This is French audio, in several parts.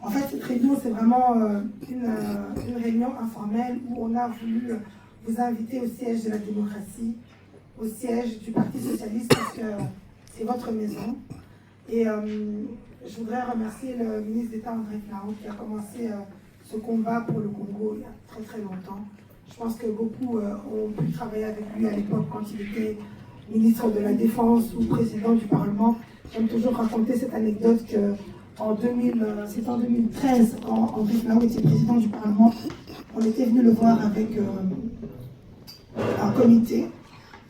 En fait, cette réunion, c'est vraiment une réunion informelle où on a voulu vous inviter au siège de la démocratie, au siège du Parti socialiste, parce que c'est votre maison. Et je voudrais remercier le ministre d'État André Flahault qui a commencé ce combat pour le Congo il y a très très longtemps. Je pense que beaucoup ont pu travailler avec lui à l'époque quand il était ministre de la Défense ou président du Parlement. J'aime toujours raconter cette anecdote que c'est en 2013, quand André Flahault était président du Parlement, on était venu le voir avec un comité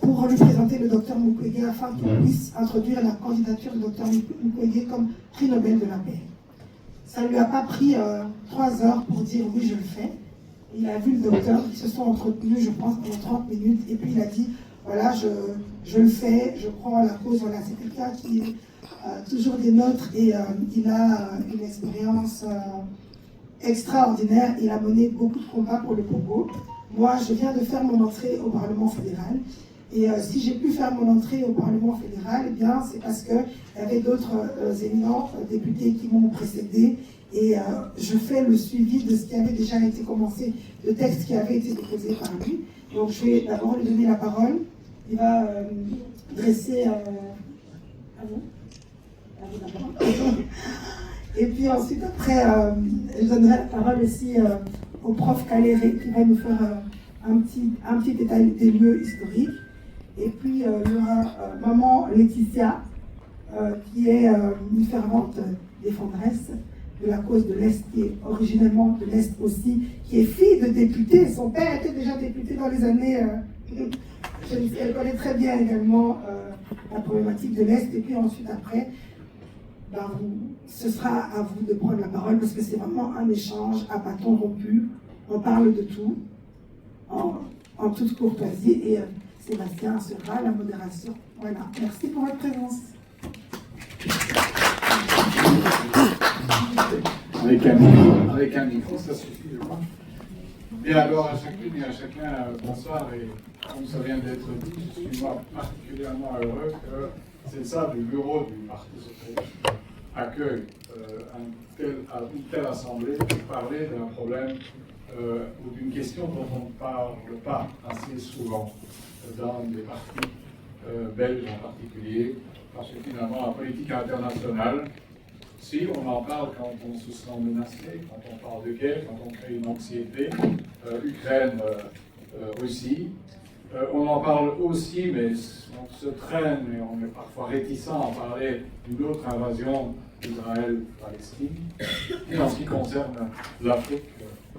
pour lui présenter le docteur Mukwege afin qu'il puisse introduire la candidature du docteur Mukwege comme prix Nobel de la paix. Ça ne lui a pas pris 3 heures pour dire oui, je le fais. Il a vu le docteur, ils se sont entretenus, je pense, pendant 30 minutes, et puis il a dit voilà, je le fais, je prends la cause. Voilà, c'est quelqu'un qui est toujours des nôtres et il a une expérience extraordinaire. Il a mené beaucoup de combats pour le Congo. Moi, je viens de faire mon entrée au Parlement fédéral. Et si j'ai pu faire mon entrée au Parlement fédéral, eh bien, c'est parce qu'il y avait d'autres éminents députés qui m'ont précédé. Et je fais le suivi de ce qui avait déjà été commencé, le texte qui avait été déposé par lui. Donc, je vais d'abord lui donner la parole. Il va dresser... Et puis ensuite, après, je donnerai la parole aussi au prof Kaléré qui va nous faire un petit détail des lieux historiques. Et puis, il y aura maman Laetitia, qui est une fervente défendresse de la cause de l'Est, qui est originellement de l'Est aussi, qui est fille de député. Son père était déjà député dans les années... elle connaît très bien également la problématique de l'Est. Et puis ensuite, après, ben, ce sera à vous de prendre la parole parce que c'est vraiment un échange à bâton rompu. On parle de tout en toute courtoisie et Sébastien assurera la modération. Voilà, merci pour votre présence. Avec un micro, ça suffit, je crois. Bien, alors à chacune et à chacun, bonsoir. Et comme ça vient d'être dit, je suis moi particulièrement heureux que c'est ça, le bureau du Parti socialiste accueille une telle assemblée pour parler d'un problème ou d'une question dont on ne parle pas assez souvent dans les partis belges en particulier, parce que finalement la politique internationale, si on en parle quand on se sent menacé, quand on parle de guerre, quand on crée une anxiété, Ukraine, Russie, on en parle aussi, mais on se traîne et on est parfois réticent à parler d'une autre invasion Israël-Palestine. Et en ce qui concerne l'Afrique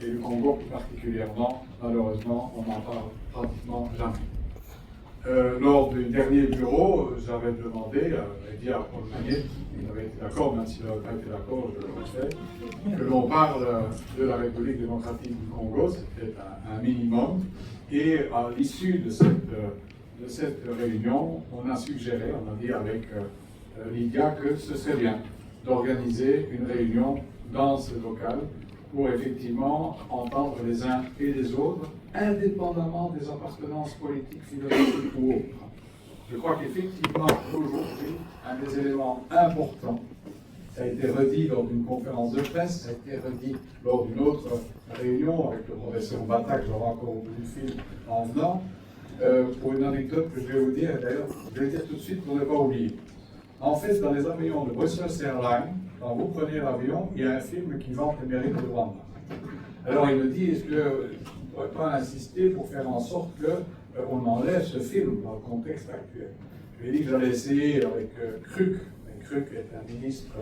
et le Congo plus particulièrement, malheureusement, on n'en parle pratiquement jamais. Lors du dernier bureau, j'avais demandé, dit à Paul Magnet, il avait été d'accord, même s'il n'avait pas été d'accord, je le refais, que l'on parle de la République démocratique du Congo, c'était un minimum. Et à l'issue de cette réunion, on a suggéré, on a dit avec Lydia que ce serait bien d'organiser une réunion dans ce local pour effectivement entendre les uns et les autres, indépendamment des appartenances politiques, philosophiques ou autres. Je crois qu'effectivement, aujourd'hui, un des éléments importants, ça a été redit lors d'une conférence de presse, ça a été redit lors d'une autre réunion avec le professeur Bata, que j'aurai encore au bout du fil en venant, pour une anecdote que je vais vous dire, d'ailleurs, je vais le dire tout de suite pour ne pas oublier. En fait, dans les avions de Brussels Airlines, quand vous prenez l'avion, il y a un film qui vante les mérites de Rwanda. Alors il me dit, est-ce que je ne pourrais pas insister pour faire en sorte qu'on enlève ce film dans le contexte actuel? Je lui ai dit que j'allais essayer avec Kruk. Kruk est un ministre,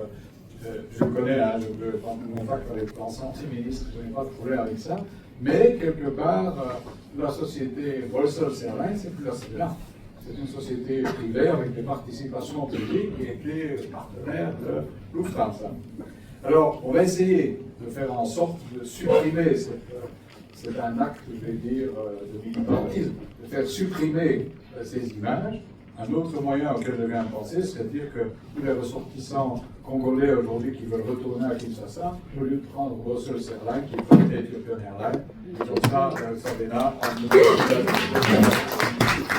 je le connais, hein, je veux prendre mon contact avec l'ancien ministre, je n'ai pas de problème avec ça, mais quelque part, la société Brussels Airlines, c'est plus assez là. C'est une société privée avec des participations publiques qui était partenaire de Lufthansa. Alors, on va essayer de faire en sorte de supprimer, c'est un acte, je vais dire, de militantisme, de faire supprimer ces images, Un autre moyen auquel je viens de penser, c'est de dire que tous les ressortissants congolais aujourd'hui qui veulent retourner à Kinshasa, au lieu de prendre Brussels Airlines, qui est Ethiopian Airlines, comme ça, Sabena,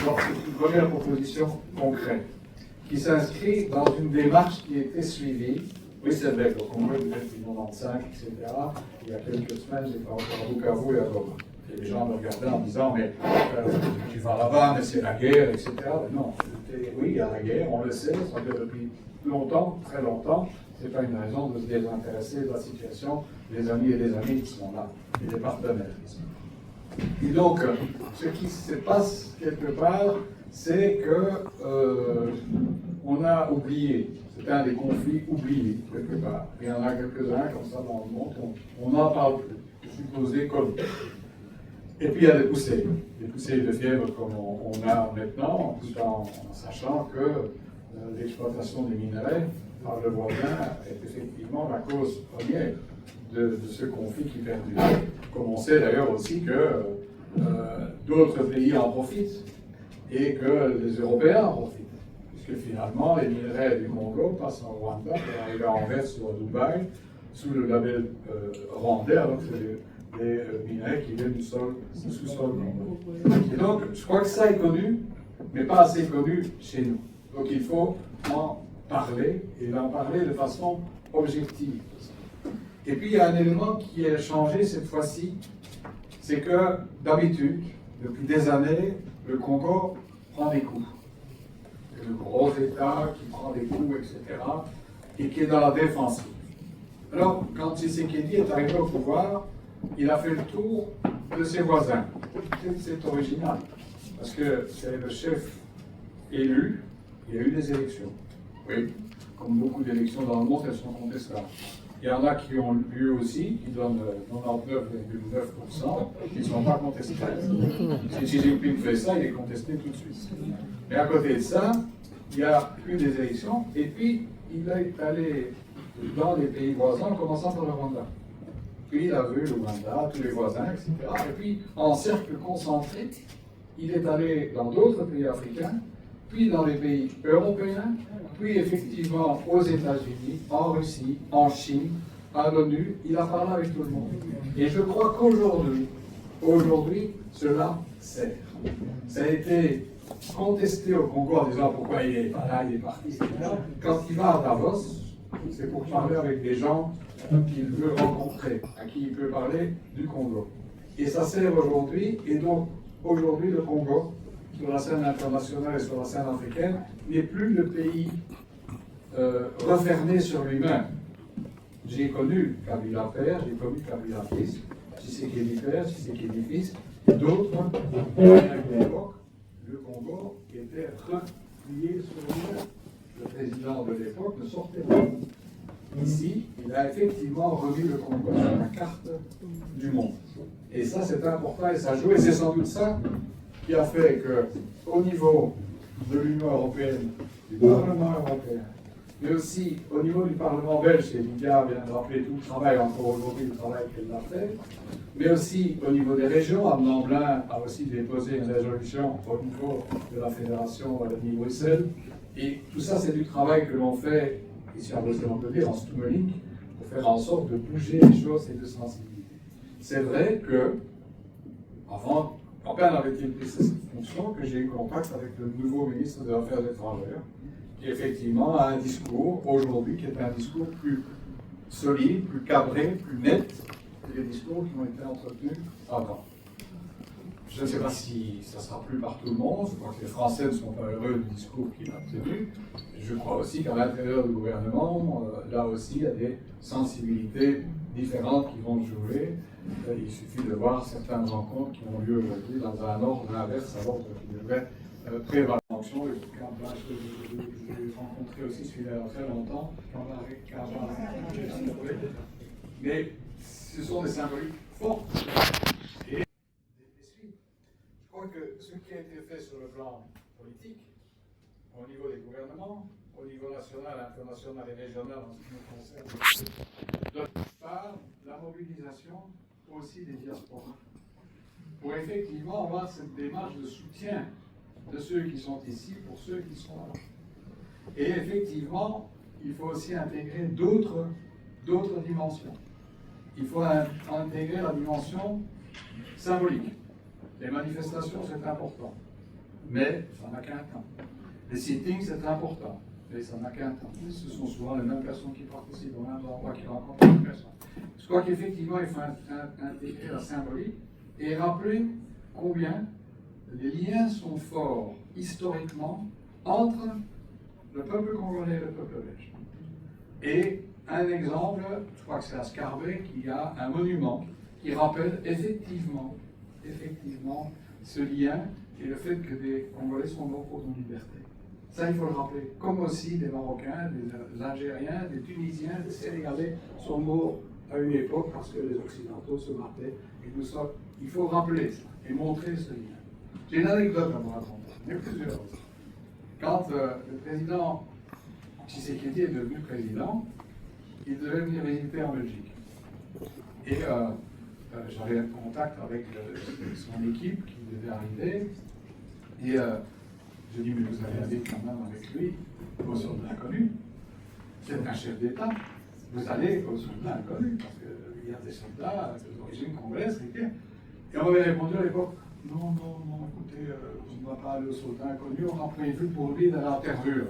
donc, une première proposition concrète, qui s'inscrit dans une démarche qui a été suivie. Oui, c'est vrai, au Congo, depuis 95, etc., il y a quelques semaines, j'étais encore à Bukavu et à Goma. Et les gens me regardaient en disant, mais tu vas là-bas, mais c'est la guerre, etc. Mais non, oui, il y a la guerre, on le sait, ça fait depuis longtemps, très longtemps. Ce n'est pas une raison de se désintéresser de la situation des amis et des amis qui sont là, et des partenaires qui sont là. Et donc, ce qui se passe quelque part, c'est que on a oublié, c'est un des conflits oubliés quelque part. Il y en a quelques-uns comme ça dans le monde, on n'en parle plus, supposé comme. Et puis il y a des poussées de fièvre comme on a maintenant, tout en sachant que l'exploitation des minerais par le voisin est effectivement la cause première de ce conflit qui perdure. Comme on sait d'ailleurs aussi que d'autres pays en profitent et que les Européens en profitent. Puisque finalement, les minerais du Congo passent en Rwanda pour arriver à Anvers ou à Dubaï sous le label rwandais, alors que c'est des minerais qui viennent du sous-sol congolais. Et donc, je crois que ça est connu, mais pas assez connu chez nous. Donc il faut en parler, et en parler de façon objective. Et puis il y a un élément qui a changé cette fois-ci, c'est que d'habitude, depuis des années, le Congo prend des coups. C'est le gros État qui prend des coups, etc., et qui est dans la défensive. Alors, quand Tshisekedi est arrivé au pouvoir, il a fait le tour de ses voisins. C'est original, parce que c'est le chef élu, il y a eu des élections. Oui, comme beaucoup d'élections dans le monde, elles sont contestables. Il y en a qui ont lieu aussi, qui donnent 99,9%, qui ne sont pas contestés. Si Xi Jinping fait ça, il est contesté tout de suite. Mais à côté de ça, il y a eu des élections, et puis il est allé dans les pays voisins, en commençant par le Rwanda. Puis il a vu le Rwanda, tous les voisins, etc. Et puis, en cercle concentré, il est allé dans d'autres pays africains, puis dans les pays européens, puis effectivement aux États-Unis, en Russie, en Chine, à l'ONU, il a parlé avec tout le monde. Et je crois qu'aujourd'hui, cela sert. Ça a été contesté au Congo en disant pourquoi il n'est pas là, il est parti, etc. Quand il va à Davos, c'est pour parler avec des gens qu'il veut rencontrer, à qui il peut parler du Congo. Et ça sert aujourd'hui, et donc aujourd'hui le Congo, sur la scène internationale et sur la scène africaine, n'est plus le pays refermé sur lui-même. J'ai connu Kabila père, j'ai connu Kabila fils, Tshisekedi père, Tshisekedi fils, et d'autres, à l'époque, le Congo était replié sur lui-même. Le président de l'époque ne sortait pas. Ici, il a effectivement remis le Congo sur la carte du monde. Et ça, c'est important et ça joue. Et c'est sans doute ça qui a fait qu'au niveau de l'Union européenne, du Parlement européen, mais aussi au niveau du Parlement belge, et Lydia vient de rappeler tout le travail, encore aujourd'hui, le travail qu'elle a fait, mais aussi au niveau des régions, Anne Lamblin a aussi déposé une résolution au niveau de la Fédération Wallonie-Bruxelles, et tout ça, c'est du travail que l'on fait, ici à Bruxelles, on peut dire, en Stumeling, pour faire en sorte de bouger les choses et de sensibiliser. C'est vrai que, avant, à peine avait-il pris cette fonction, que j'ai eu contact avec le nouveau ministre des Affaires étrangères, qui effectivement a un discours, aujourd'hui, qui est un discours plus solide, plus cadré, plus net que les discours qui ont été entretenus avant. Je ne sais pas si ça sera plus par tout le monde, je crois que les Français ne sont pas heureux du discours qu'il a tenu. Je crois aussi qu'à l'intérieur du gouvernement, là aussi, il y a des sensibilités différentes qui vont jouer. Il suffit de voir certaines rencontres qui ont lieu aujourd'hui dans un ordre inverse à l'ordre qui devrait prévaloir. J'ai rencontré aussi celui-là il y a très longtemps, mais ce sont des symboliques fortes. Et je crois que ce qui a été fait sur le plan politique, au niveau des gouvernements, au niveau national, international et régional en ce qui nous concerne, par la mobilisation aussi des diasporas, pour effectivement avoir cette démarche de soutien de ceux qui sont ici pour ceux qui sont là. Et effectivement, il faut aussi intégrer d'autres dimensions. Il faut intégrer la dimension symbolique. Les manifestations, c'est important, mais ça n'a qu'un temps. Les sittings, c'est important, mais ça n'a qu'un temps. Ce sont souvent les mêmes personnes qui participent au même endroit, qui rencontrent les mêmes personnes. Je crois qu'effectivement, il faut intégrer la symbolique et rappeler combien les liens sont forts historiquement entre le peuple congolais et le peuple belge. Et un exemple, je crois que c'est à Scarbeck, il y a un monument qui rappelle effectivement ce lien et le fait que des Congolais sont morts pour nos libertés. Ça, il faut le rappeler. Comme aussi des Marocains, des Algériens, des Tunisiens, des Sénégalais sont morts à une époque parce que les Occidentaux se battaient. Et nous sommes, il faut rappeler ça et montrer ce lien. J'ai une anecdote à vous raconter. Il y en a plusieurs. Quand le président Tshisekedi est devenu président, il devait venir visiter en Belgique. Et j'avais un contact avec son équipe qui devait arriver. Et je dis, mais vous allez aller quand même avec lui au soldat inconnu. C'est un chef d'État. Vous allez au soldat inconnu, parce qu'il y a des soldats d'origine congolaise. Et on m'avait répondu à l'époque, non, écoutez, on ne va pas aller au soldat inconnu, on a prévu pour lui d'aller à Tervuren.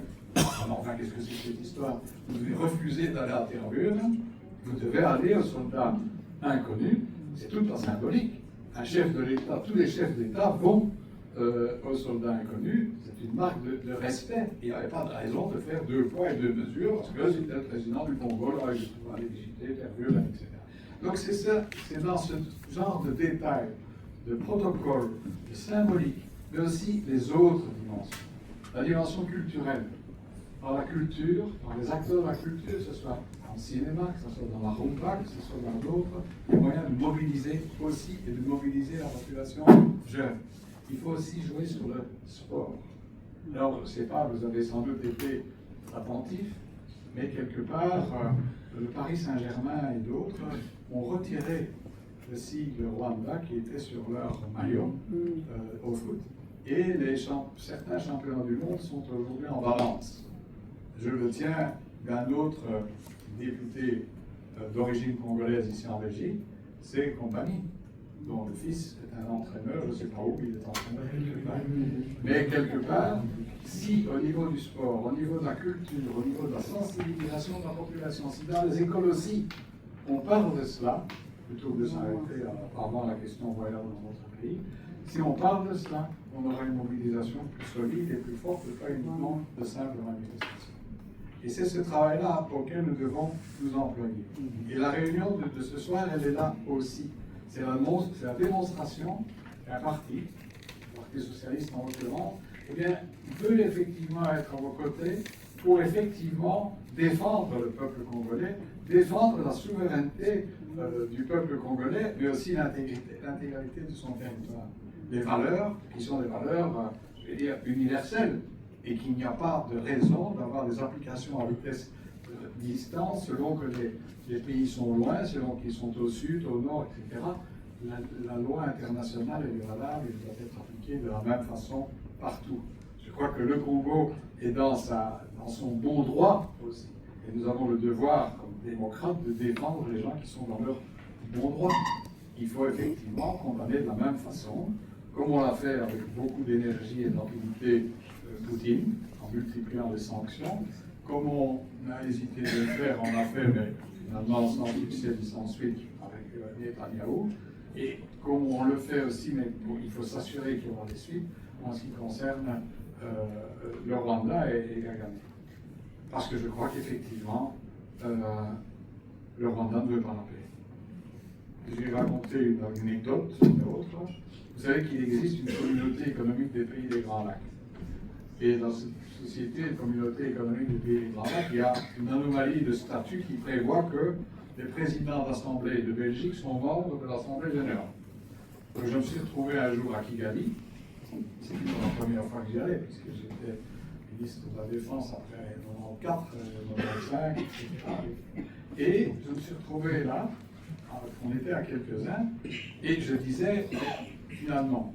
Alors, enfin, qu'est-ce que c'est que cette histoire? Vous devez refuser d'aller à Tervuren, vous devez aller au soldat inconnu. C'est tout en symbolique. Un chef de l'État, tous les chefs d'État vont aux soldats inconnus. C'est une marque de respect. Il n'y avait pas de raison de faire 2 poids et 2 mesures parce que c'était le président du Congo, là, il pouvait aller visiter, Tervuren, etc. Donc c'est ça, c'est dans ce genre de détails, de protocole, de symbolique, mais aussi les autres dimensions. La dimension culturelle. Par la culture, par les acteurs de la culture, que ce soit dans le cinéma, que ce soit dans la rumba, que ce soit dans d'autres, il y a moyen de mobiliser aussi et de mobiliser la population jeune. Il faut aussi jouer sur le sport. Alors, je ne sais pas, vous avez sans doute été attentif, mais quelque part, le Paris Saint-Germain et d'autres ont retiré le sigle Rwanda qui était sur leur maillot au foot. Et certains championnats du monde sont aujourd'hui en balance. Je le tiens d'un autre député d'origine congolaise ici en Belgique, c'est Compagnie, dont le fils est un entraîneur, je ne sais pas où, il est entraîneur quelque part. Mais quelque part, si au niveau du sport, au niveau de la culture, au niveau de la sensibilisation de la population, si dans les écoles aussi, on parle de cela, plutôt que de s'arrêter à avoir la question voyage dans notre pays, si on parle de cela, on aura une mobilisation plus solide et plus forte, pas uniquement de simples manifestations. Et c'est ce travail-là auquel nous devons nous employer. Et la réunion de ce soir, elle est là aussi. C'est la démonstration qu'un parti, le Parti socialiste en l'occurrence, eh bien, peut effectivement être à vos côtés pour effectivement défendre le peuple congolais, défendre la souveraineté du peuple congolais, mais aussi l'intégralité de son territoire. Des valeurs qui sont des valeurs, je vais dire, universelles, et qu'il n'y a pas de raison d'avoir des applications à vitesse distance selon que les pays sont loin, selon qu'ils sont au sud, au nord, etc. La loi internationale est valable et doit être appliquée de la même façon partout. Je crois que le Congo est dans son bon droit aussi. Et nous avons le devoir, comme démocrates, de défendre les gens qui sont dans leur bon droit. Il faut effectivement condamner de la même façon, comme on l'a fait avec beaucoup d'énergie et de rapidité Poutine, en multipliant les sanctions. Comme on a hésité de le faire, on l'a fait, mais finalement sans succès ni sans suite avec Netanyahou. Et comme on le fait aussi, mais il faut s'assurer qu'il y aura des suites en ce qui concerne le Rwanda et Kagame. Parce que je crois qu'effectivement, le Rwanda ne veut pas la paix. J'ai raconté une anecdote, une autre. Vous savez qu'il existe une communauté économique des pays des Grands Lacs. Et dans cette société, une communauté économique des pays des Grands Lacs, il y a une anomalie de statut qui prévoit que les présidents d'Assemblée de Belgique sont membres de l'Assemblée générale. Donc je me suis retrouvé un jour à Kigali. C'était la première fois que j'y allais, puisque j'étais ministre de la Défense après 94, 95, etc. Et je me suis retrouvé là, on était à quelques-uns, et je disais, finalement,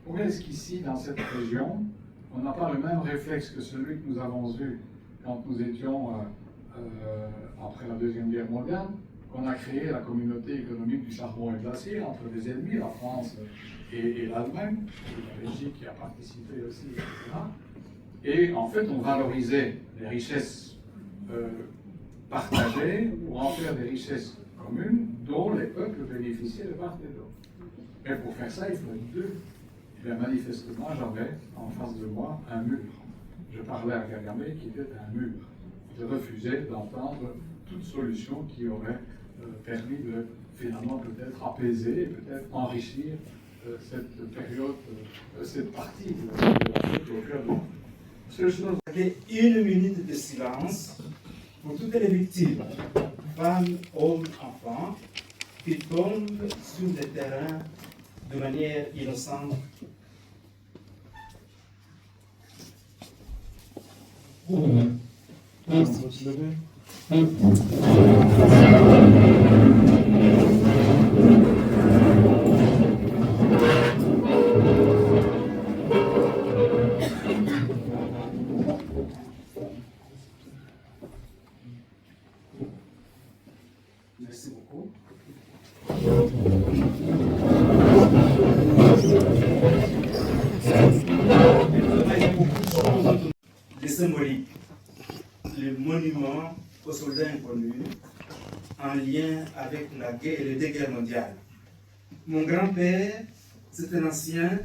pourquoi est-ce qu'ici, dans cette région, on n'a pas le même réflexe que celui que nous avons eu quand nous étions, après la Deuxième Guerre mondiale, qu'on a créé la communauté économique du charbon et de l'acier entre les ennemis, la France et l'Allemagne, et la Belgique qui a participé aussi, etc. Et en fait, on valorisait les richesses partagées pour en faire des richesses communes dont les peuples bénéficiaient de part et d'autre. Mais pour faire ça, il faut être deux. Et bien manifestement, j'avais en face de moi un mur. Je parlais à Kagame qui était un mur. Je refusais d'entendre toute solution qui aurait permis de finalement peut-être apaiser et peut-être enrichir cette période, cette partie de l'Afrique au cœur de l'Afrique. Seule chose, une minute de silence pour toutes les victimes, femmes, hommes, enfants, qui tombent sur le terrain de manière innocente. Merci beaucoup. Les symboliques, les monuments aux soldats inconnus en lien avec la guerre et les deux guerres mondiales. Mon grand-père, c'est un ancien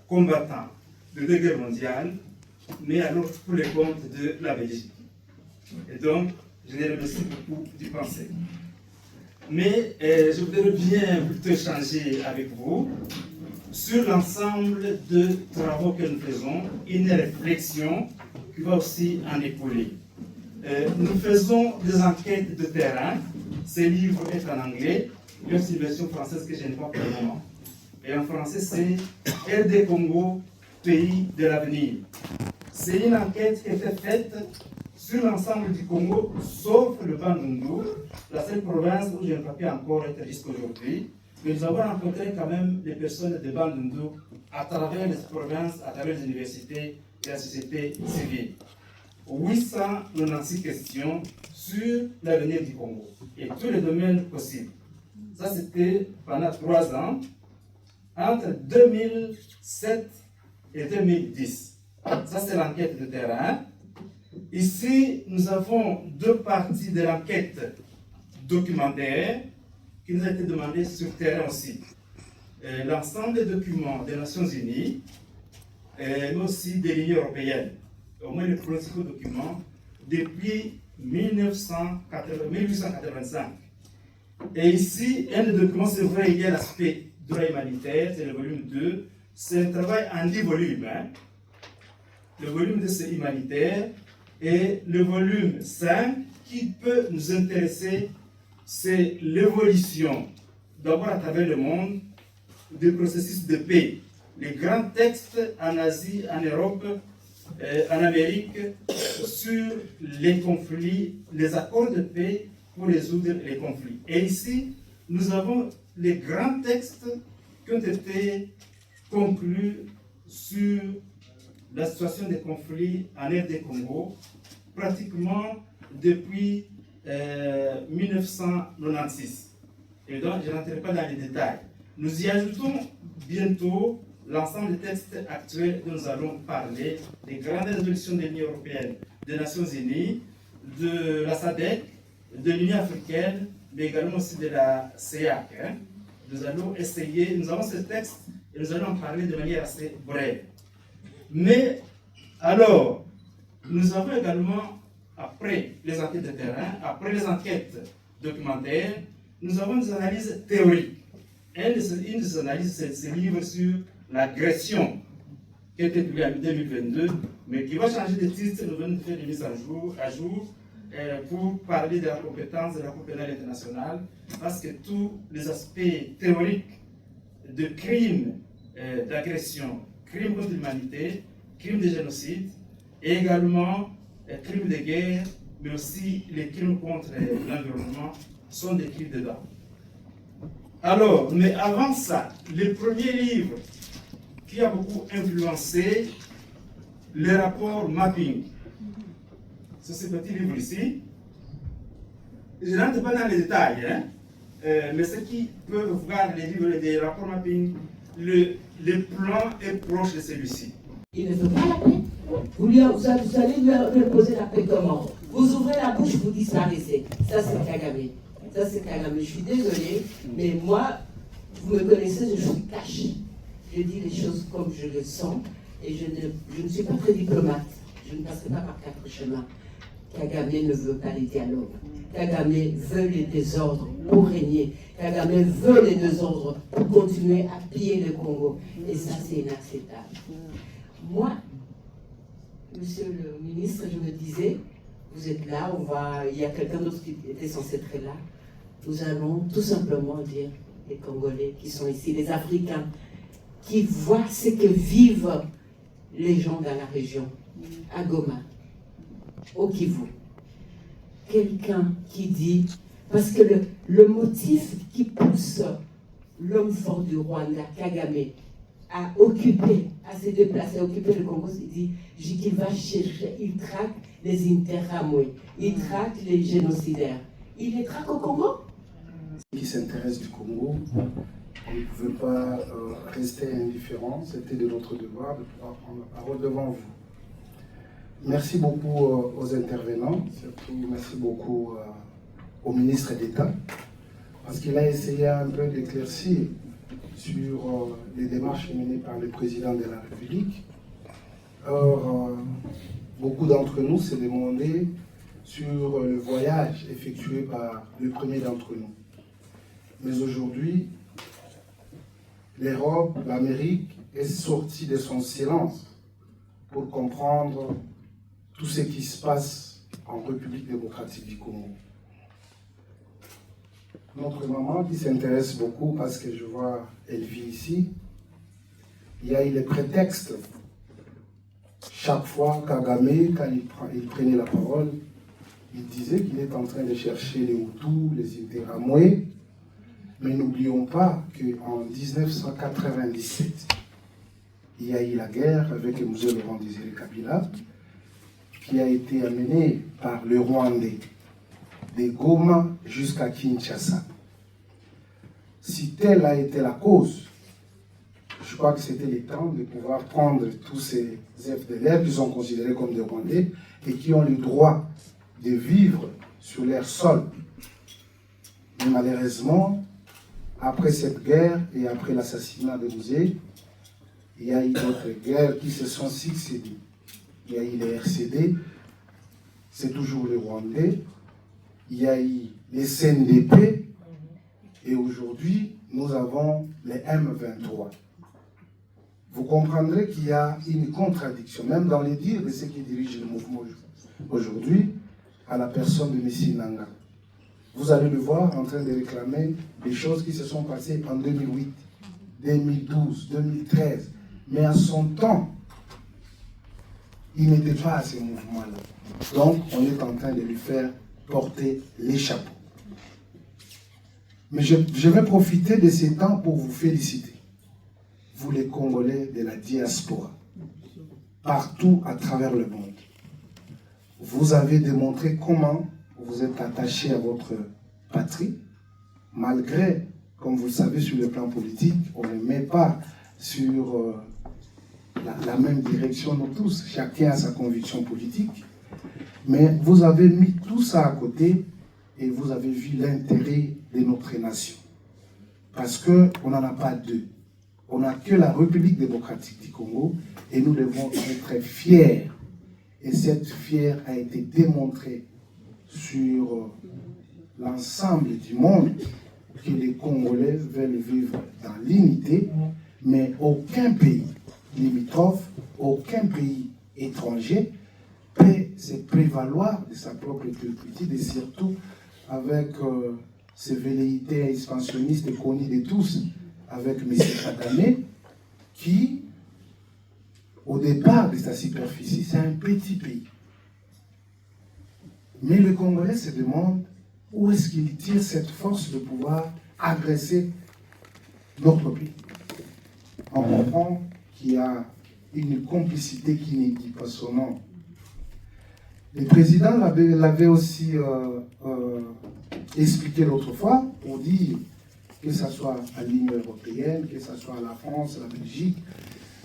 combattant de deux guerres mondiales, mais alors pour les comptes de la Belgique. Et donc, je les remercie beaucoup d'y penser. Mais je voudrais bien plutôt échanger avec vous sur l'ensemble de travaux que nous faisons, une réflexion qui va aussi en découler. Nous faisons des enquêtes de terrain. Ce livre est en anglais. Il y a aussi une version française que je n'ai pas pour le moment. Et en français, c'est RD Congo, pays de l'avenir. C'est une enquête qui a été faite sur l'ensemble du Congo, sauf le Bandundu, la seule province où je n'ai pas pu encore être jusqu'à aujourd'hui. Mais nous avons rencontré quand même des personnes de Bandundu à travers les provinces, à travers les universités et la société civile. 896 questions sur l'avenir du Congo et tous les domaines possibles. Ça, c'était pendant 3 ans, entre 2007 et 2010. Ça, c'est l'enquête de terrain. Ici, nous avons 2 parties de l'enquête documentaire qui nous a été demandée sur terrain aussi. L'ensemble des documents des Nations Unies, mais aussi de l'Union européenne, au moins les principaux documents, depuis 1885. Et ici, un des documents, c'est vrai, il y a l'aspect droit humanitaire, c'est le volume 2. C'est un travail en 10 volumes. Le volume 2, c'est humanitaire. Et le volume 5, qui peut nous intéresser, c'est l'évolution, d'abord à travers le monde, du processus de paix. Les grands textes en Asie, en Europe, en Amérique, sur les conflits, les accords de paix pour résoudre les conflits. Et ici, nous avons les grands textes qui ont été conclus sur la situation des conflits en RD Congo, pratiquement depuis 1996. Et donc, je n'entrerai pas dans les détails. Nous y ajoutons bientôt l'ensemble des textes actuels dont nous allons parler, des grandes résolutions de l'Union européenne, des Nations Unies, de la SADC, de l'Union africaine, mais également aussi de la CEAC. Nous allons essayer, nous avons ce texte et nous allons en parler de manière assez brève. Mais alors, nous avons également, après les enquêtes de terrain, après les enquêtes documentaires, nous avons des analyses théoriques. Une des analyses, c'est ce livre sur l'agression qui a été publié en 2022, mais qui va changer de titre. Nous venons de faire des mises à jour pour parler de la compétence de la Cour pénale internationale, parce que tous les aspects théoriques de crimes d'agression, crimes contre l'humanité, crimes de génocide, et également crimes de guerre, mais aussi les crimes contre l'environnement sont décrits dedans. Alors, mais avant ça, le premier livre qui a beaucoup influencé le rapport mapping. C'est ce petit livre ici. Je n'entre pas dans les détails, hein, mais ceux qui peuvent voir les livres des rapports mapping, le plan est proche de celui-ci. Il ne veut pas la paix. Vous allez lui poser la paix comment? Vous ouvrez la bouche, vous disparaissez. Ça, c'est Kagame. Ça, c'est Kagame. Je suis désolée, mais moi, vous me connaissez, je suis cash. Je dis les choses comme je le sens, et je ne suis pas très diplomate. Je ne passerai pas par 4 chemins. Kagame ne veut pas les dialogues. Kagame veut les désordres pour régner. Kagame veut les désordres pour continuer à piller le Congo. Et ça, c'est inacceptable. Moi, monsieur le ministre, je me disais, vous êtes là, il y a quelqu'un d'autre qui était censé être là. Nous allons tout simplement dire, les Congolais qui sont ici, les Africains, qui voient ce que vivent les gens dans la région, à Goma, au Kivu. Quelqu'un qui dit, parce que le motif qui pousse l'homme fort du Rwanda, Kagame, à occuper, à se déplacer, à occuper le Congo, il dit qu'il va chercher, il traque les Interamwe, il traque les génocidaires. Il les traque au Congo? Qui s'intéresse du Congo, on ne pouvait pas rester indifférent, c'était de notre devoir de pouvoir prendre la parole devant vous. Merci beaucoup aux intervenants, surtout merci beaucoup au ministre d'État, parce qu'il a essayé un peu d'éclaircir sur les démarches menées par le président de la République. Or, beaucoup d'entre nous se demandaient sur le voyage effectué par le premier d'entre nous. Mais aujourd'hui, l'Europe, l'Amérique est sortie de son silence pour comprendre tout ce qui se passe en République démocratique du Congo. Notre maman qui s'intéresse beaucoup parce que je vois elle vit ici, il y a eu les prétextes. Chaque fois Kagame, quand il prenait la parole, il disait qu'il est en train de chercher les Hutus, les Interamwe. Mais n'oublions pas qu'en 1997, il y a eu la guerre avec M. Laurent Désiré Kabila, qui a été amenée par le Rwandais, de Goma jusqu'à Kinshasa. Si telle a été la cause, je crois que c'était le temps de pouvoir prendre tous ces FDLR qui sont considérés comme des Rwandais et qui ont le droit de vivre sur leur sol. Mais malheureusement, après cette guerre et après l'assassinat de Mouzé, il y a eu d'autres guerres qui se sont succédées. Il y a eu les RCD, c'est toujours les Rwandais. Il y a eu les CNDP et aujourd'hui, nous avons les M23. Vous comprendrez qu'il y a une contradiction, même dans les dires de ceux qui dirigent le mouvement aujourd'hui, à la personne de M. Nanga. Vous allez le voir en train de réclamer des choses qui se sont passées en 2008, 2012, 2013. Mais à son temps, il n'était pas à ce mouvement-là. Donc, on est en train de lui faire porter les chapeaux. Mais je vais profiter de ces temps pour vous féliciter. Vous les Congolais de la diaspora, partout à travers le monde. Vous avez démontré comment vous êtes attachés à votre patrie, malgré, comme vous le savez, sur le plan politique, on ne met pas sur la même direction, nous tous, chacun a sa conviction politique, mais vous avez mis tout ça à côté et vous avez vu l'intérêt de notre nation. Parce qu'on n'en a pas deux. On n'a que la République démocratique du Congo et nous devons être fiers. Et cette fière a été démontrée sur l'ensemble du monde que les Congolais veulent vivre dans l'unité, mais aucun pays limitrophe, aucun pays étranger peut se prévaloir de sa propre culture et surtout avec ces velléités expansionnistes connues de tous, avec M. Kagame, qui, au départ de sa superficie, c'est un petit pays. Mais le Congolais se demande où est-ce qu'il tire cette force de pouvoir agresser notre pays. On comprend qui a une complicité qui ne dit pas son nom. Le président l'avait aussi expliqué l'autre fois pour dire que ce soit à l'Union européenne, que ce soit à la France, la Belgique,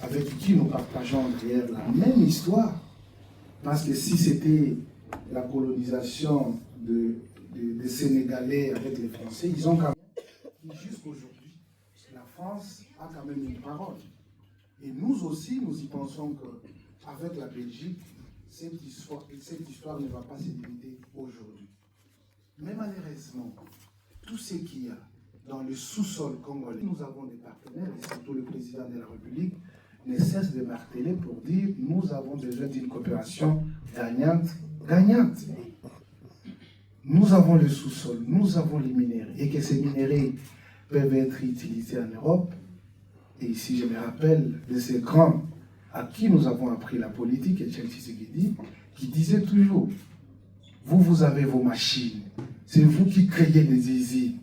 avec qui nous partageons d'ailleurs la même histoire. Parce que si c'était la colonisation des Sénégalais avec les Français, ils ont quand même, jusqu'aujourd'hui, la France a quand même une parole. Et nous aussi, nous y pensons qu'avec la Belgique, cette histoire ne va pas se limiter aujourd'hui. Mais malheureusement, tout ce qu'il y a dans le sous-sol congolais, nous avons des partenaires, et surtout le président de la République, ne cesse de marteler pour dire nous avons besoin d'une coopération gagnante. Nous avons le sous-sol, nous avons les minéraux, et que ces minéraux peuvent être utilisés en Europe. Et ici, je me rappelle de ces grands à qui nous avons appris la politique, et Chelsea qui disait toujours, vous avez vos machines, c'est vous qui créez les usines.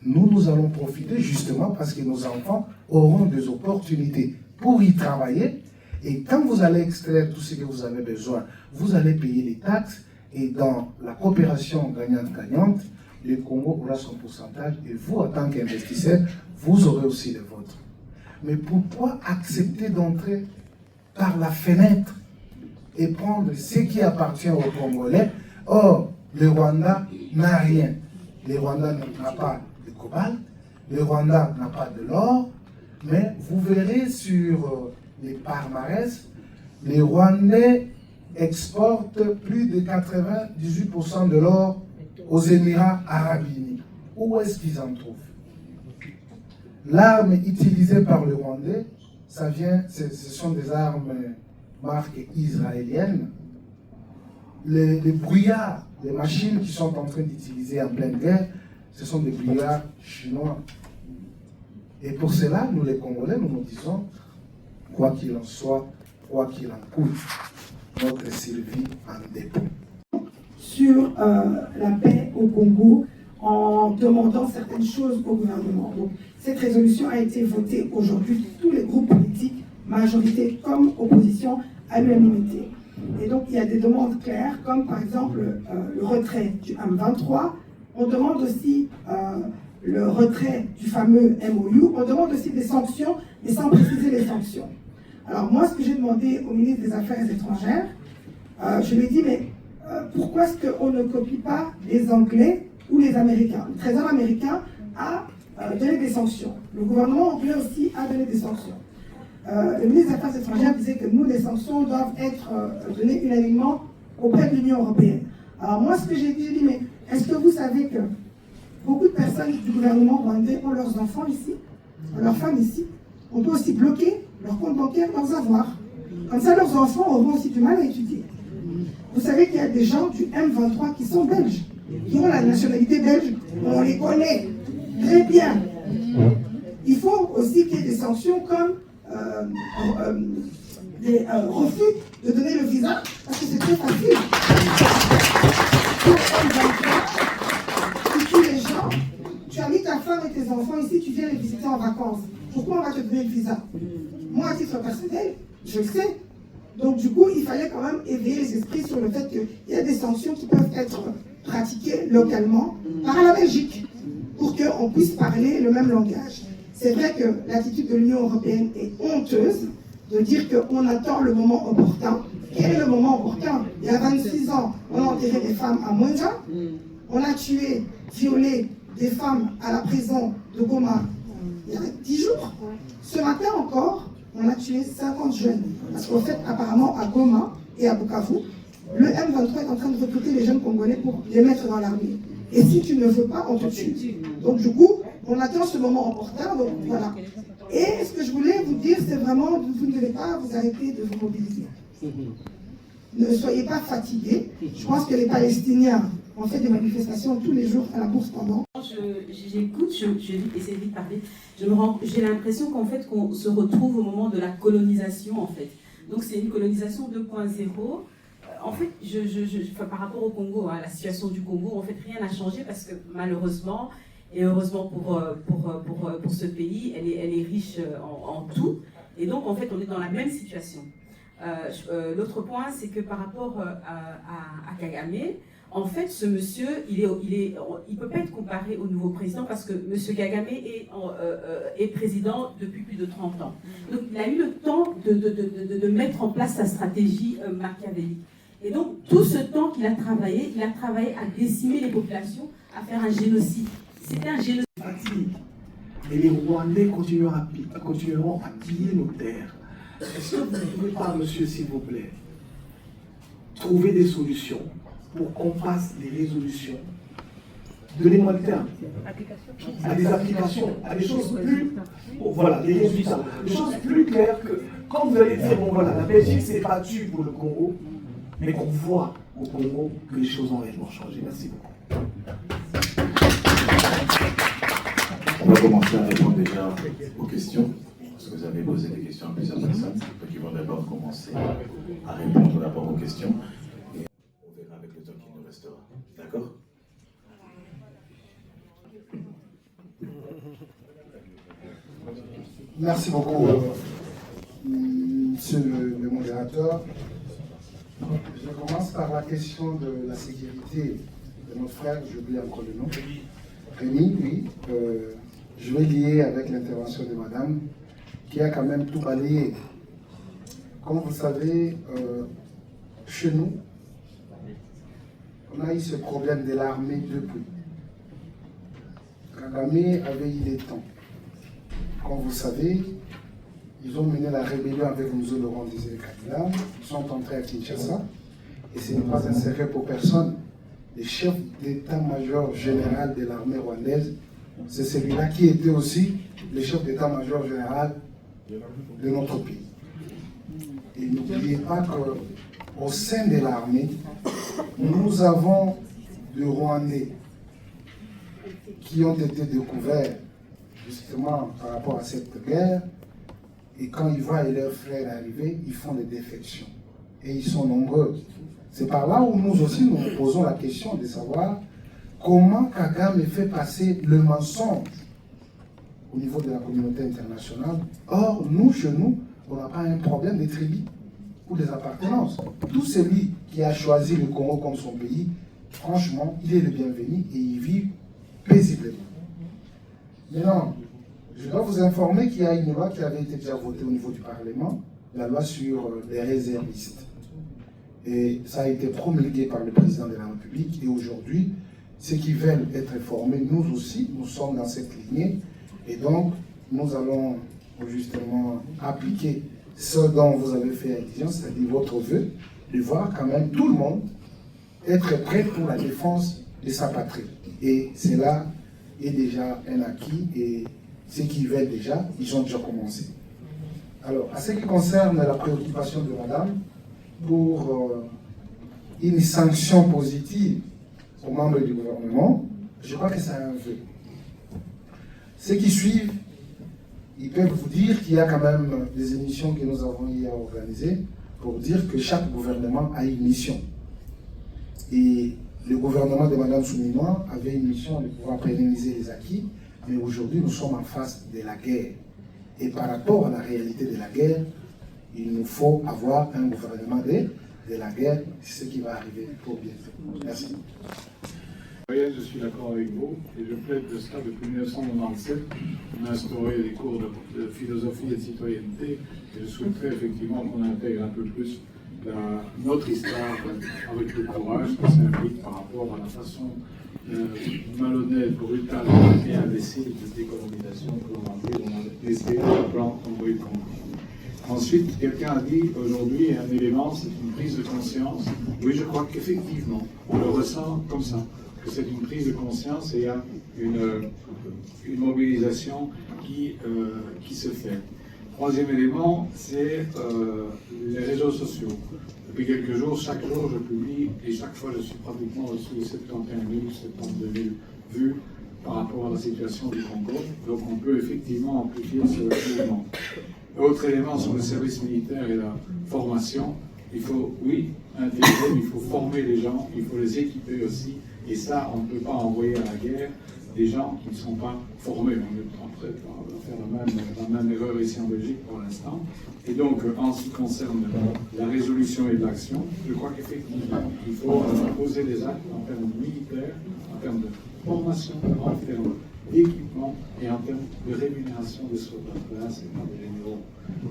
Nous allons profiter justement parce que nos enfants auront des opportunités pour y travailler. Et quand vous allez extraire tout ce que vous avez besoin, vous allez payer les taxes. Et dans la coopération gagnante-gagnante, le Congo aura son pourcentage. Et vous, en tant qu'investisseur, vous aurez aussi le vôtre. Mais pourquoi accepter d'entrer par la fenêtre et prendre ce qui appartient aux Congolais? Or, le Rwanda n'a rien. Le Rwanda n'a pas de cobalt, le Rwanda n'a pas de l'or, mais vous verrez sur les palmarès, les Rwandais exportent plus de 98% de l'or aux Émirats arabes unis. Où est-ce qu'ils en trouvent? L'arme utilisée par le Rwandais, ce sont des armes marque israélienne. Les brouillards, les machines qui sont en train d'utiliser en pleine guerre, ce sont des brouillards chinois. Et pour cela, nous les Congolais, nous disons, quoi qu'il en soit, quoi qu'il en coûte, notre survie en dépend. Sur la paix au Congo, en demandant certaines choses au gouvernement. Donc, cette résolution a été votée aujourd'hui, tous les groupes politiques, majorité comme opposition, à l'unanimité. Et donc, il y a des demandes claires, comme par exemple le retrait du M23. On demande aussi le retrait du fameux MOU. On demande aussi des sanctions, mais sans préciser les sanctions. Alors moi, ce que j'ai demandé au ministre des Affaires étrangères, je lui ai dit, mais pourquoi est-ce qu'on ne copie pas les Anglais ou les Américains? Le Trésor américain a donné des sanctions. Le gouvernement anglais aussi a donné des sanctions. Le ministre des Affaires étrangères disait que nous, les sanctions doivent être données unanimement auprès de l'Union européenne. Alors moi, ce que j'ai dit, mais est-ce que vous savez que beaucoup de personnes du gouvernement rwandais ont leurs enfants ici, leurs femmes ici? On peut aussi bloquer leur compte bancaire, leurs avoirs. Comme ça, leurs enfants auront aussi du mal à étudier. Vous savez qu'il y a des gens du M23 qui sont belges, qui ont la nationalité belge. On les connaît très bien. Il faut aussi qu'il y ait des sanctions comme des refus de donner le visa, parce que c'est très facile. Tu tues les gens, tu as mis ta femme et tes enfants ici, tu viens les visiter en vacances. Pourquoi on va te donner le visa? Moi, à titre personnel, je le sais. Donc du coup, il fallait quand même éveiller les esprits sur le fait qu'il y a des sanctions qui peuvent être pratiquées localement par la Belgique pour qu'on puisse parler le même langage. C'est vrai que l'attitude de l'Union européenne est honteuse de dire qu'on attend le moment opportun. Quel est le moment opportun? Il y a 26 ans, on a enterré des femmes à Mwenja, on a tué, violé des femmes à la prison de Goma il y a 10 jours. Ce matin encore, on a tué 50 jeunes. Parce qu'en fait, apparemment, à Goma et à Bukavu, le M23 est en train de recruter les jeunes Congolais pour les mettre dans l'armée. Et si tu ne veux pas, on te tue. Donc du coup, on attend ce moment opportun. Donc voilà. Et ce que je voulais vous dire, c'est vraiment, vous ne devez pas vous arrêter de vous mobiliser. Ne soyez pas fatigués. Je pense que les Palestiniens ont fait des manifestations tous les jours à la bourse pendant. J'écoute, je vais essayer de vite parler. J'ai l'impression qu'en fait, qu'on se retrouve au moment de la colonisation, en fait. Donc c'est une colonisation 2.0. En fait, par rapport au Congo, la situation du Congo, en fait, rien n'a changé parce que malheureusement, et heureusement pour ce pays, elle est riche en tout. Et donc, en fait, on est dans la même situation. L'autre point, c'est que par rapport à Kagame, en fait, ce monsieur, il peut pas être comparé au nouveau président parce que monsieur Kagame est président depuis plus de 30 ans. Donc, il a eu le temps de mettre en place sa stratégie machiavélique. Et donc, tout ce temps qu'il a travaillé à décimer les populations, à faire un génocide. C'était un génocide. Et les Rwandais continueront à piller nos terres. Est-ce que vous ne pouvez pas, monsieur, s'il vous plaît, trouver des solutions pour qu'on fasse des résolutions? Donnez-moi le terme. À des applications, à des choses plus... Oh, voilà, des résultats. Des choses plus claires que... Quand vous allez dire, bon voilà, la Belgique s'est battue pour le Congo, mais qu'on voit au Congo que les choses ont réellement changé. Merci beaucoup. On va commencer à répondre déjà aux questions, parce que vous avez posé des questions à plusieurs personnes, donc ils vont d'abord commencer à répondre d'abord aux questions, et on verra avec le temps qu'il nous restera. D'accord? Merci beaucoup, monsieur le modérateur. Je commence par la question de la sécurité de notre frère, j'oublie encore le nom. Rémi, oui. Je vais lier avec l'intervention de madame, qui a quand même tout balayé. Comme vous savez, chez nous, on a eu ce problème de l'armée depuis. Kagame avait eu des temps. Comme vous savez, ils ont mené la rébellion avec Mzo Laurent Désiré Kabila. Ils sont entrés à Kinshasa. Et ce n'est pas un secret pour personne. Le chef d'état-major général de l'armée rwandaise, c'est celui-là qui était aussi le chef d'état-major général de notre pays. Et n'oubliez pas qu'au sein de l'armée, nous avons des Rwandais qui ont été découverts justement par rapport à cette guerre. Et quand ils voient leurs frères arriver, ils font des défections. Et ils sont nombreux. C'est par là où nous aussi nous posons la question de savoir comment Kagame fait passer le mensonge au niveau de la communauté internationale. Or, nous, chez nous, on n'a pas un problème de tribus ou des appartenances. Tout celui qui a choisi le Congo comme son pays, franchement, il est le bienvenu et il vit paisiblement. Maintenant, je dois vous informer qu'il y a une loi qui avait été déjà votée au niveau du Parlement, la loi sur les réservistes. Et ça a été promulgué par le président de la République. Et aujourd'hui, ceux qui veulent être formés, nous aussi, nous sommes dans cette lignée. Et donc, nous allons justement appliquer ce dont vous avez fait allusion, c'est-à-dire votre vœu, de voir quand même tout le monde être prêt pour la défense de sa patrie. Et cela est déjà un acquis. Et ceux qui veulent déjà, ils ont déjà commencé. Alors, à ce qui concerne la préoccupation de madame, pour une sanction positive aux membres du gouvernement, je crois que c'est un vœu. Ceux qui suivent, ils peuvent vous dire qu'il y a quand même des émissions que nous avons hier organisées pour dire que chaque gouvernement a une mission. Et le gouvernement de Mme Souminois avait une mission de pouvoir pérenniser les acquis, mais aujourd'hui nous sommes en face de la guerre. Et par rapport à la réalité de la guerre, il nous faut avoir un gouvernement de la guerre, c'est ce qui va arriver pour bientôt. Merci. Je suis d'accord avec vous et je plaide de cela depuis 1997. On a instauré des cours de philosophie et de citoyenneté et je souhaiterais effectivement qu'on intègre un peu plus notre histoire avec le courage qui s'implique par rapport à la façon malhonnête, brutale et imbécile de décolonisation que l'on a décidé au plan Congo. Ensuite, quelqu'un a dit aujourd'hui un élément, c'est une prise de conscience. Oui, je crois qu'effectivement, on le ressent comme ça, que c'est une prise de conscience et il y a une mobilisation qui se fait. Troisième élément, c'est les réseaux sociaux. Depuis quelques jours, chaque jour, je publie et chaque fois, je suis pratiquement au-dessus de 71 000, 72 000 vues par rapport à la situation du Congo. Donc, on peut effectivement amplifier ce mouvement. Autre élément sur le service militaire et la formation, il faut, oui, intégrer, mais il faut former les gens, il faut les équiper aussi. Et ça, on ne peut pas envoyer à la guerre des gens qui ne sont pas formés. On est en train de faire la même erreur ici en Belgique pour l'instant. Et donc, en ce qui concerne la résolution et l'action, je crois qu'effectivement, il faut poser des actes en termes militaires, en termes de formation, en termes d'équipement et en termes de rémunération des soldats. Là, c'est pas des généraux.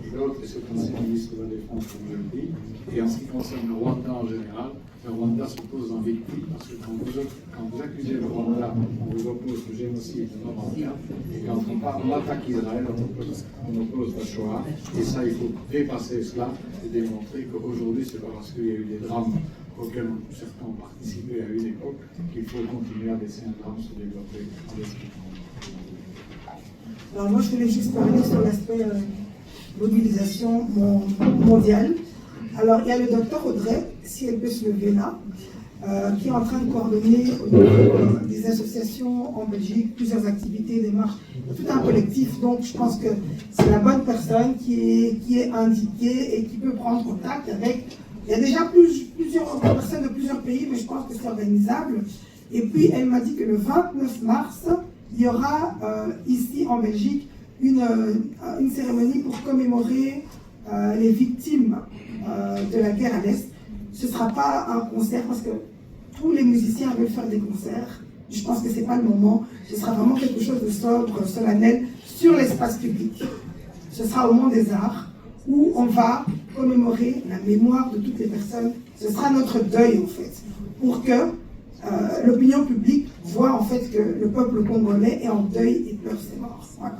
Et l'autre, c'est l'ancien ministre de la Défense, comme je le dis. Et en ce qui concerne le Rwanda en général, le Rwanda se pose en victime parce que quand vous accusez le Rwanda, on vous oppose le génocide de Nord-Afrique. Et quand on attaque Israël, on oppose la Shoah. Et ça, il faut dépasser cela et démontrer qu'aujourd'hui, c'est pas parce qu'il y a eu des drames auxquels certains ont participé à une époque qu'il faut continuer à laisser un drame se développer en l'esprit. Alors moi, je voulais juste parler sur l'aspect mobilisation mondiale. Alors, il y a le docteur Audrey, si elle peut se lever là, qui est en train de coordonner au niveau des associations en Belgique, plusieurs activités, des marches, tout un collectif. Donc, je pense que c'est la bonne personne qui est indiquée et qui peut prendre contact avec... Il y a déjà plusieurs personnes de plusieurs pays, mais je pense que c'est organisable. Et puis, elle m'a dit que le 29 mars, il y aura ici en Belgique une cérémonie pour commémorer les victimes de la guerre à l'Est. Ce ne sera pas un concert parce que tous les musiciens veulent faire des concerts. Je pense que ce n'est pas le moment. Ce sera vraiment quelque chose de sobre, solennel, sur l'espace public. Ce sera au Mont des Arts où on va commémorer la mémoire de toutes les personnes. Ce sera notre deuil en fait, pour que l'opinion publique voit en fait que le peuple congolais est en deuil et pleure ses morts. Voilà.